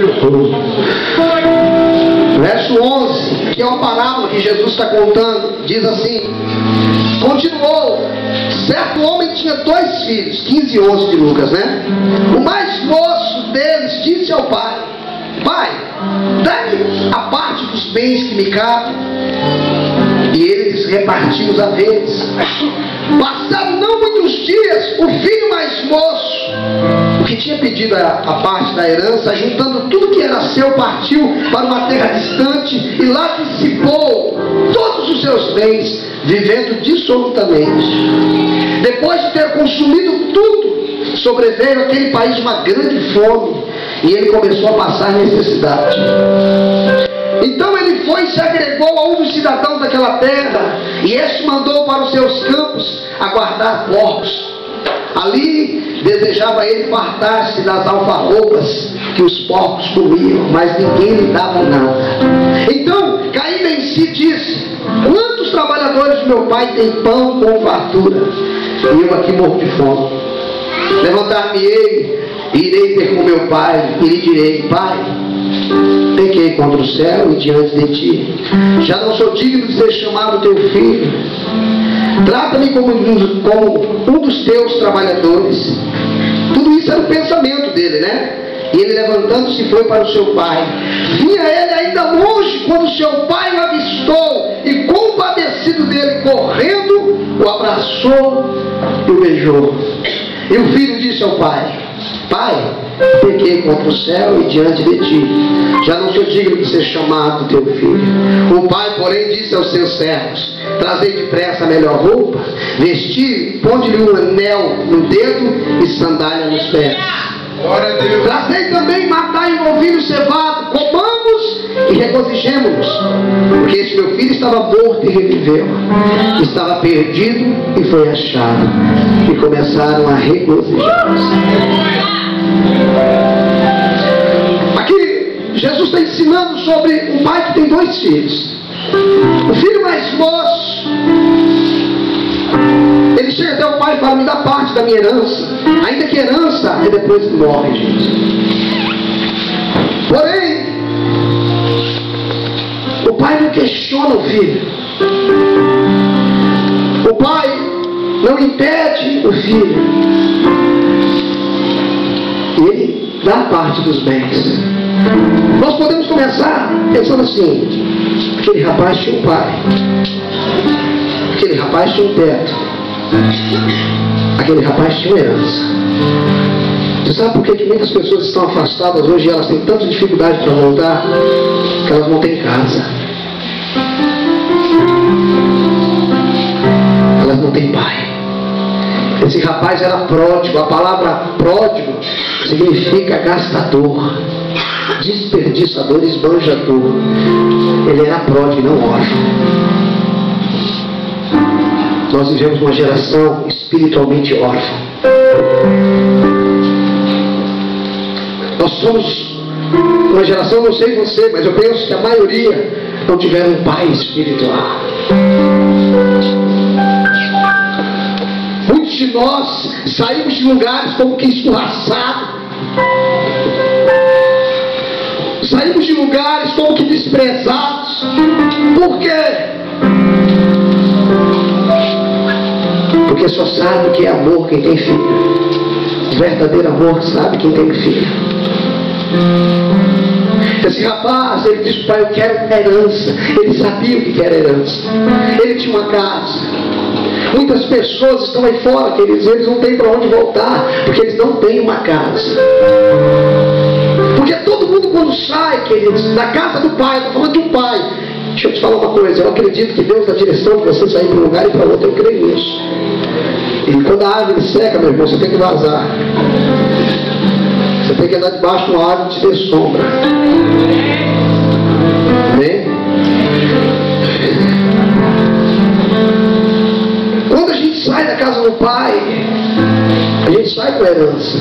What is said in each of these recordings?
o povo. Verso 11, que é uma parábola que Jesus está contando, diz assim: continuou, certo homem tinha 2 filhos, 15 e 11 de Lucas, né? O mais moço deles disse ao pai: pai, dá-me a parte dos bens que me cabem. E ele lhes repartiu os haveres. Passaram não muitos dias, o filho mais moço, o que tinha pedido a parte da herança, juntando tudo que era seu, partiu para uma terra distante e lá dissipou todos os seus bens, vivendo dissolutamente. Depois de ter consumido tudo, sobreveio àquele país uma grande fome e ele começou a passar necessidade. Então ele foi e se agregou a um dos cidadãos daquela terra, e este mandou para os seus campos a guardar porcos. Ali desejava ele fartar-se das alfarrobas que os porcos comiam, mas ninguém lhe dava nada. Então, caindo em si, disse: quantos trabalhadores do meu pai têm pão com fartura, e eu aqui morro de fome? Levantar-me-ei e irei ter com meu pai, e lhe direi: pai, pequei contra o céu e diante de ti, já não sou digno de ser chamado teu filho. Trata-me como um dos teus trabalhadores. Tudo isso era o pensamento dele, né? E ele, levantando-se, foi para o seu pai. Vinha ele ainda longe quando seu pai o avistou, e compadecido dele, correndo, o abraçou e o beijou. E o filho disse ao pai: pai, pequei contra o céu e diante de ti, já não sou digno de ser chamado teu filho. O pai, porém, disse aos seus servos: trazei depressa a melhor roupa, vestir, ponde-lhe um anel no dedo e sandália nos pés. Trazei também, matai um novilho cevado, comamos e regozijemo-nos, porque este meu filho estava morto e reviveu, estava perdido e foi achado. E começaram a regozijar-se. Aqui Jesus está ensinando sobre um pai que tem 2 filhos. O filho mais moço, ele chega até o pai e fala: me dá parte da minha herança. Ainda que herança é depois que morre, gente. Porém, o pai não questiona o filho. O pai não impede o filho. Ele dá parte dos bens. Nós podemos começar pensando assim: aquele rapaz tinha um pai, aquele rapaz tinha um teto, aquele rapaz tinha uma herança. Você sabe por que muitas pessoas estão afastadas hoje e elas têm tanta dificuldade para voltar? Que elas não têm casa, elas não têm pai. Esse rapaz era pródigo. A palavra pródigo significa gastador, desperdiçador, esbanjador. Ele era pródigo, não órfão. Nós vivemos uma geração espiritualmente órfã. Nós somos uma geração, não sei você, mas eu penso que a maioria não tiveram um pai espiritual. Muitos de nós saímos de lugares como que escorraçados, saímos de lugares como que desprezados. Por quê? Porque só sabe o que é amor quem tem filho. Verdadeiro amor sabe quem tem filho. Esse rapaz, ele disse: pai, eu quero herança. Ele sabia o que era herança. Ele tinha uma casa. Muitas pessoas estão aí fora, queridos, eles não têm para onde voltar, porque eles não têm uma casa. Porque todo mundo, quando sai, queridos, da casa do pai, estou falando de um pai. Deixa eu te falar uma coisa: eu acredito que Deus dá direção para você sair para um lugar e para outro. Eu creio nisso. E quando a árvore seca, meu irmão, você tem que vazar. Você tem que andar debaixo de uma árvore que te dê sombra. Amém? Quando a gente sai da casa do pai, a gente sai com a herança.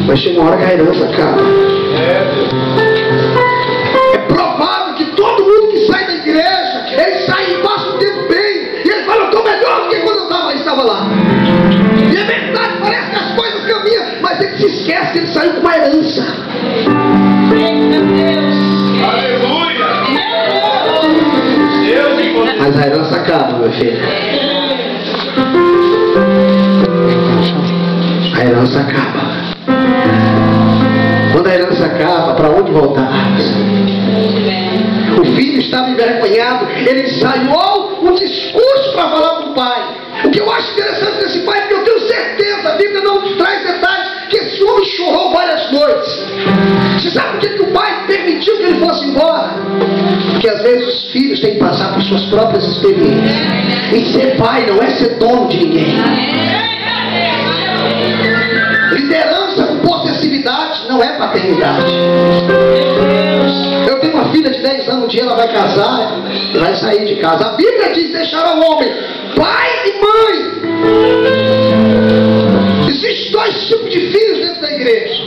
Mas chega uma hora que a herança acaba. É provável que todo mundo que sai da igreja, ele sai e passa um tempo bem, e ele fala: eu estou melhor do que quando eu estava lá. E é verdade, parece que as coisas caminham, mas ele se esquece esquece que ele saiu com uma herança. Aleluia! Mas a herança acaba, meu filho. A herança acaba. Quando a herança acaba, para onde voltarmos? O filho estava envergonhado, ele ensaiou um discurso para falar para o pai. O que eu acho interessante desse pai, porque eu tenho certeza, a Bíblia não traz detalhes, que esse homem chorou várias noites. Você sabe por que o pai permitiu que ele fosse embora? Porque às vezes os filhos têm que passar por suas próprias experiências. E ser pai não é ser dono de ninguém. Liderança com possessividade não é paternidade. Eu tenho uma filha de 10 anos, um dia ela vai casar e vai sair de casa. A Bíblia diz: deixará o homem pai e mãe. Existem dois tipos de filhos dentro da igreja: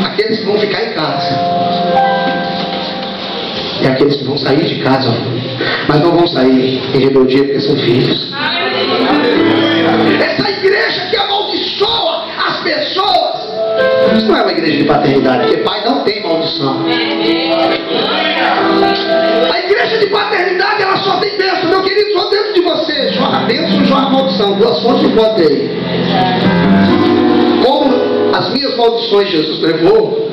aqueles que vão ficar em casa e aqueles que vão sair de casa, mas não vão sair em rebeldia porque são filhos. Essa igreja que amaldiçoa as pessoas, isso não é uma igreja de paternidade, porque pai não tem maldição. A igreja de paternidade, ela só tem bênção. Meu querido, só dentro de você jorra bênção e jorra maldição. Duas fontes de fonte aí. Como as minhas maldições Jesus levou,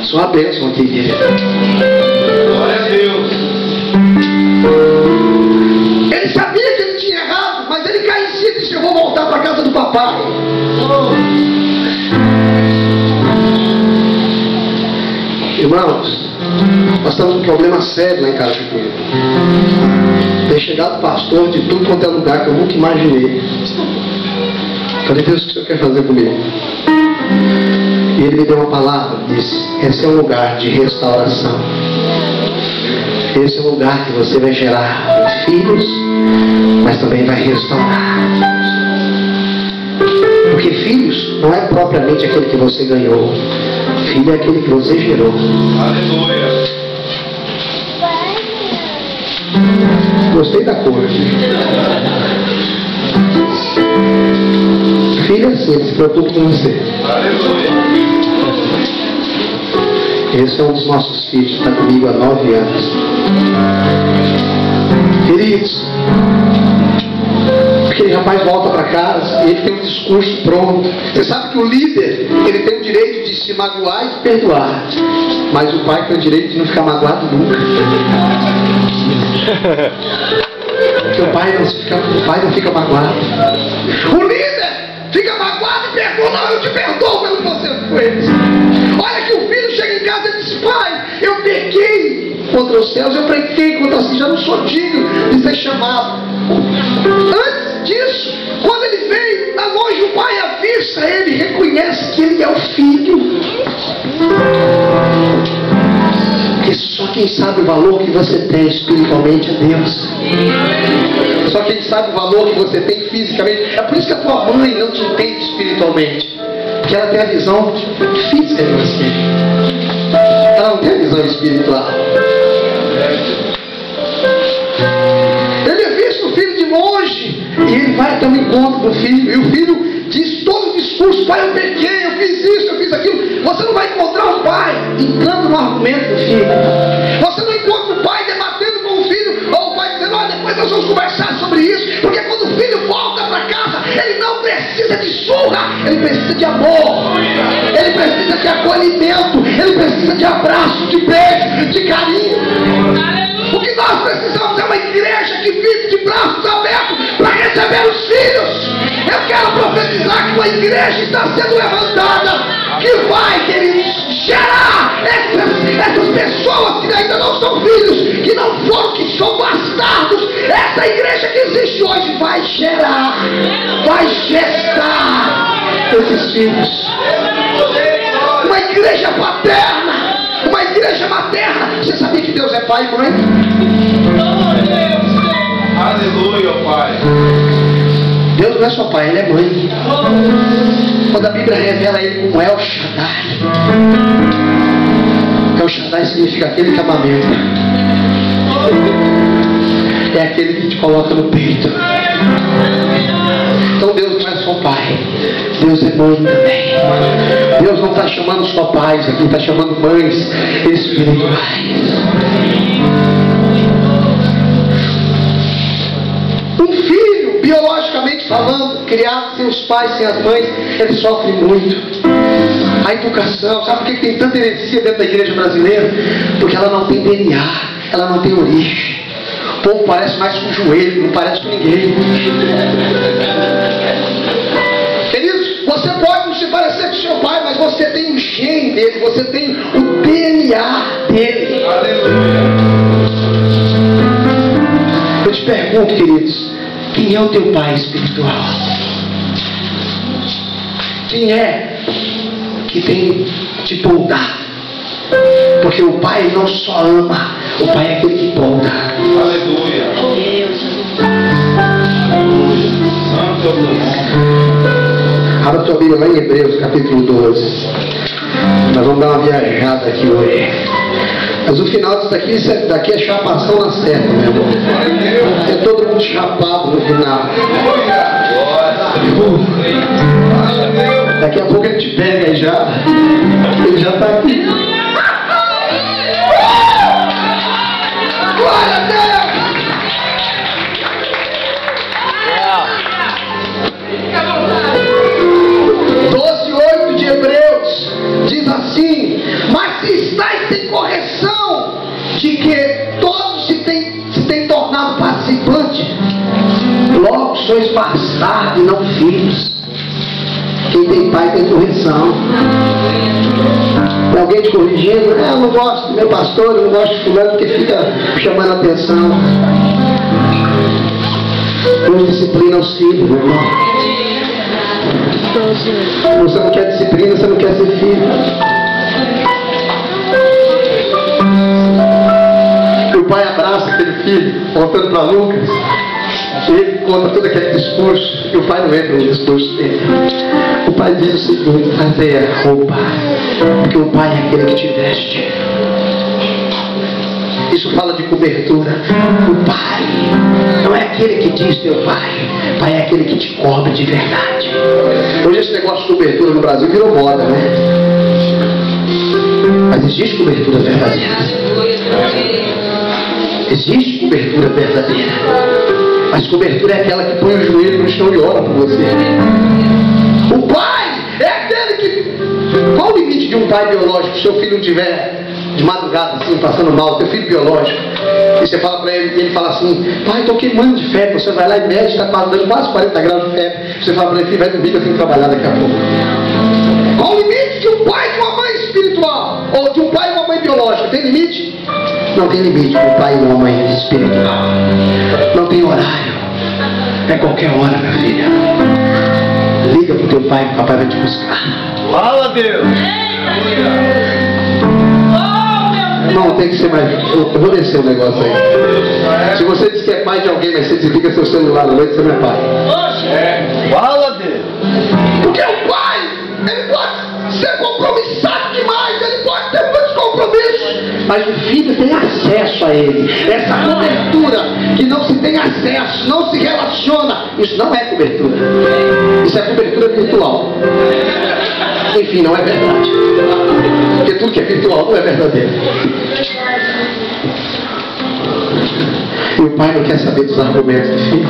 só a bênção aqui, querido. Glória a Deus. Ele sabia que ele tinha errado, mas ele caiu em si e disse: eu vou voltar para a casa do papai. Irmãos, nós estamos com um problema sério lá em casa de Cunha. Tem chegado pastor de tudo quanto é lugar que eu nunca imaginei. Falei: Deus, o que o Senhor quer fazer comigo? E ele me deu uma palavra, disse: esse é um lugar de restauração. Esse é um lugar que você vai gerar filhos, mas também vai restaurar. Porque filhos não é propriamente aquele que você ganhou. Filho é aquele que você gerou. Aleluia. Gostei da cor. Filho é assim, ele se preocupa com você. Aleluia. Esse é um dos nossos filhos, está comigo há 9 anos. Queridos, aquele rapaz volta para casa e ele tem um discurso pronto. Você sabe que o líder, ele tem o direito de se magoar e de perdoar, mas o pai tem o direito de não ficar magoado nunca. Porque o pai não fica magoado. O líder fica magoado e perdoa. Não, eu te perdoo pelo que você fez. Olha que o filho chega em casa e diz: pai, eu pequei contra os céus, eu pequei contra si, já não sou digno de ser chamado. Antes disso, quando ele vem, na longe o pai avista, ele reconhece que ele é o filho. Porque só quem sabe o valor que você tem espiritualmente é Deus. Só quem sabe o valor que você tem fisicamente. É por isso que a tua mãe não te entende espiritualmente, porque ela tem a visão física de você. Ela não tem a visão espiritual. Ele é visto o filho de longe e ele vai até o encontro do filho, e o filho diz todo o discurso: pai, eu pequei, eu fiz isso, eu fiz aquilo. Você não vai encontrar o pai entrando no argumento do filho. Você não encontra o pai debatendo com o filho, ou o pai dizendo: olha, depois nós vamos conversar sobre isso. Porque quando o filho volta para casa, ele não precisa de surra, ele precisa de amor, ele precisa de acolhimento, ele precisa de abraço, de beijo, de carinho. O que nós precisamos é uma igreja que vive de braços abertos para receber os filhos. Eu quero profetizar que uma igreja está sendo levantada, que vai, queridos, gerar essas pessoas que ainda não são filhos, que não foram, que são bastardos. Essa igreja que existe hoje vai gerar, vai gestar esses filhos. Uma igreja paterna, uma igreja materna. Você sabia que Deus é pai e mãe? Aleluia, Pai. Deus não é só pai, ele é mãe. Quando a Bíblia revela ele como El Shaddai, El Shaddai significa aquele que amamenta. É aquele que te coloca no peito. Então Deus não é só pai, Deus é mãe também. Deus não está chamando só pais aqui, está chamando mães espirituais. Um filho, biologicamente falando, criado sem os pais, sem as mães, ele sofre muito. A educação, sabe por que tem tanta heresia dentro da igreja brasileira? Porque ela não tem DNA, ela não tem origem. O povo parece mais com o joelho, não parece com ninguém. Queridos, você pode não se parecer com seu pai, mas você tem o gene dele, você tem o DNA dele. Aleluia. Eu te pergunto, queridos, quem é o teu pai espiritual? Quem é que tem te poldado? Porque o pai não só ama, o pai é aquele que polda. Aleluia. Santo é o teu nome. Abra tua Bíblia lá em Hebreus, capítulo 12. Nós vamos dar uma viajada aqui hoje. Mas o final disso daqui é chapação na certa, meu irmão. É todo mundo chapado no final. Daqui a pouco ele te pega aí já. Ele já está aqui. Glória a Deus! 12:8 de Hebreus diz assim: mas se estáis sem correção de que todos se têm tornado participantes, logo sois bastardos e não filhos. Quem tem pai tem correção. Tem alguém te corrigindo? Eu não gosto do meu pastor, eu não gosto de fulano, porque fica chamando a atenção. Deus disciplina os filhos, meu irmão. Você não quer disciplina, você não quer ser filho. E o pai abraça aquele filho, voltando para Lucas. Ele conta todo aquele discurso, e o pai não entra no discurso dele. O pai diz o seguinte: trazei a roupa, porque o pai é aquele que te veste. Isso fala de cobertura. O pai não é aquele que diz teu pai. O pai é aquele que te cobre de verdade. Hoje esse negócio de cobertura no Brasil virou moda, né? Mas existe cobertura verdadeira. Existe cobertura verdadeira. Mas cobertura é aquela que põe o joelho no chão e ora por você. O pai é aquele que... Qual o limite de um pai biológico? Se seu filho não tiver de madrugada assim, passando mal, teu filho biológico, e você fala para ele, e ele fala assim: pai, estou queimando de febre. Você vai lá e mede, está dando quase 40 graus de febre. Você fala para ele: filho, vai dormir que eu tenho que trabalhar daqui a pouco. Qual o limite de um pai e de uma mãe espiritual? Ou de um pai e uma mãe biológica? Tem limite? Não tem limite para um pai e uma mãe espiritual. Não tem horário. É qualquer hora, minha filha. Liga pro teu pai, que o papai vai te buscar. Fala, Deus. Não, tem que ser mais... Eu vou descer o negócio aí. Se você diz que é pai de alguém, mas você desliga seu celular à noite, você não é pai. Fala, Deus. Porque o pai, ele pode ser compromissado demais, ele pode ter muitos compromissos, mas o filho tem acesso a ele. Essa cobertura que não se tem acesso, não se relaciona, isso não é cobertura. Isso é cobertura virtual. Enfim, não é verdade. Porque tudo que é virtual não é verdadeiro. E o pai não quer saber dos argumentos do filho.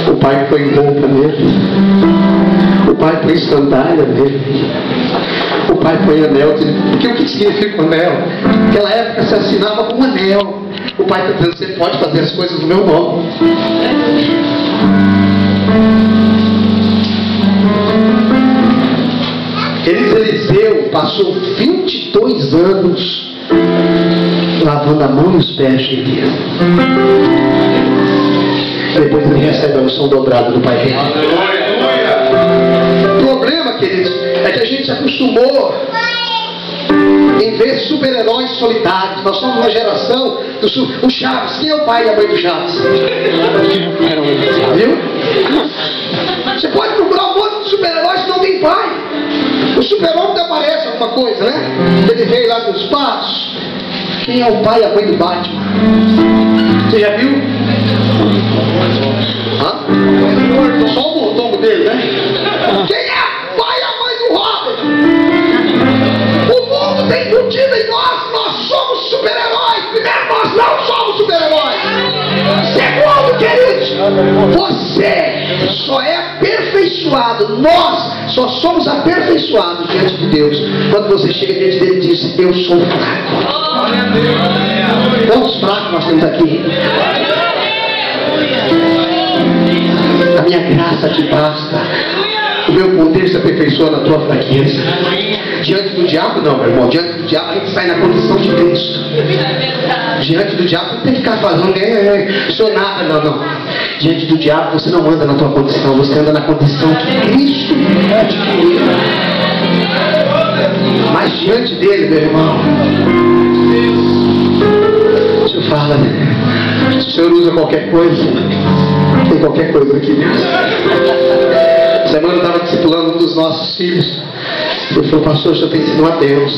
O pai põe roupa nele. O pai põe sandália nele. O pai põe anel. Porque o que significa o anel? Naquela época se assinava com um anel. O pai está dizendo: você pode fazer as coisas no meu nome. Eliseu passou 22 anos lavando a mão e os pés de Elias. Depois ele recebe a unção dobrada do pai dele. O problema, queridos, é que a gente se acostumou em ver super-heróis solitários. Nós somos uma geração do o Chaves. Quem é o pai e a mãe do Chaves? Viu? Você pode procurar um monte de super-heróis que não tem pai. O super-homem aparece alguma coisa, né? Ele veio lá dos espaços. Quem é o pai e a mãe do Batman? Você já viu? Só o mordomo dele, né? Quem é o pai e a mãe do Robert? aperfeiçoado. Nós só somos aperfeiçoados diante de Deus quando você chega diante dele e diz: eu sou fraco. Quantos fracos nós temos aqui? A minha graça te basta. O meu poder se aperfeiçoa na tua fraqueza. Diante do diabo, não, meu irmão. Diante do diabo a gente sai na condição de Cristo. Diante do diabo você tem que ficar falando: sou nada. Não. Diante do diabo você não anda na tua condição, você anda na condição que Cristo adquiriu. Mas diante dele, meu irmão, o Senhor fala: o Senhor usa qualquer coisa. Tem qualquer coisa aqui. Semana eu estava discipulando um dos nossos filhos. Ele falou: pastor, o senhor tem sido um Deus.